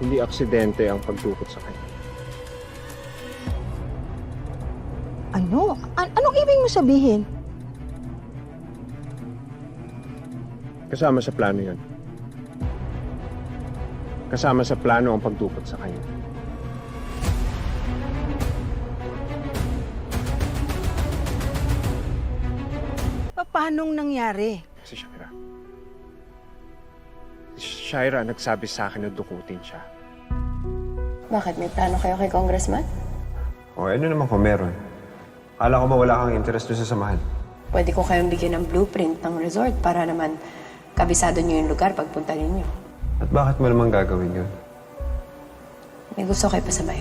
Hindi aksidente ang pagdukot sa kanya. Ano? Anong ibig mo sabihin? Kasama sa plano yun. Kasama sa plano ang pagdukot sa kanya. Paanong nangyari? Si Shaira. Si Shaira nagsabi sa akin na dukutin siya. Bakit? May plano kayo kay Congressman? O ano naman kung meron? Akala ko ba wala kang interest doon sa samahan? Pwede ko kayong bigyan ng blueprint ng resort para naman kabisado niyo yung lugar pagpunta ninyo. At bakit mo naman gagawin yun? May gusto kayo pasabay.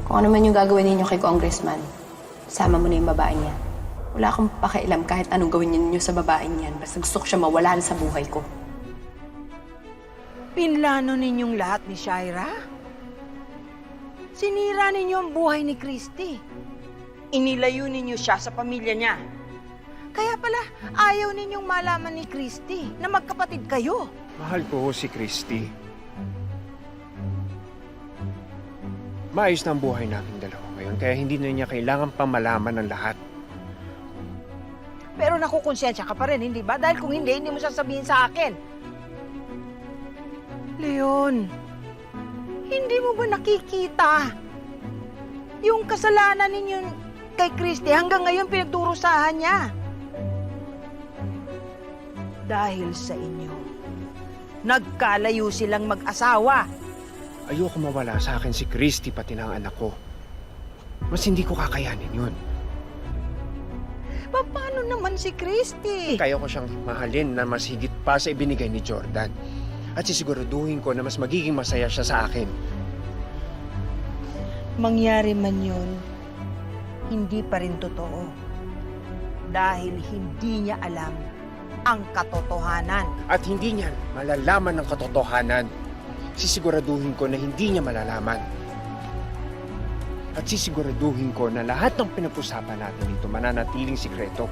Kung ano man yung gagawin ninyo kay Congressman, sama mo na yung babae niya. Wala akong pakialam kahit anong gawin ninyo sa babae niyan. Basta gusto ko siya mawala sa buhay ko. Pinlano ninyong lahat ni Shaira? Sinira ninyo ang buhay ni Christy. Inilayo ninyo siya sa pamilya niya. Kaya pala, ayaw ninyong malaman ni Christy na magkapatid kayo. Mahal ko si Christy. Maayos na ang buhay namin dalawa ngayon, kaya hindi na niya kailangan pang malaman ng lahat. Pero nakukonsensya ka pa rin, hindi ba? Dahil kung hindi, hindi mo sasabihin sa akin. Leon, hindi mo ba nakikita yung kasalanan ninyo kay Christy hanggang ngayon pinagdurusahan niya? Dahil sa inyo, nagkalayo silang mag-asawa. Ayoko mawala sa akin si Christy pati ng anak ko. Mas hindi ko kakayanin yun. Paano naman si Christy? Kaya ko siyang mahalin na mas higit pa sa ibinigay ni Jordan. At sisiguraduhin ko na mas magiging masaya siya sa akin. Mangyari man yun, hindi pa rin totoo. Dahil hindi niya alam ang katotohanan. At hindi niya malalaman ng katotohanan. Sisiguraduhin ko na hindi niya malalaman. At sisiguraduhin ko na lahat ng pinag-usapan natin dito mananatiling sikreto.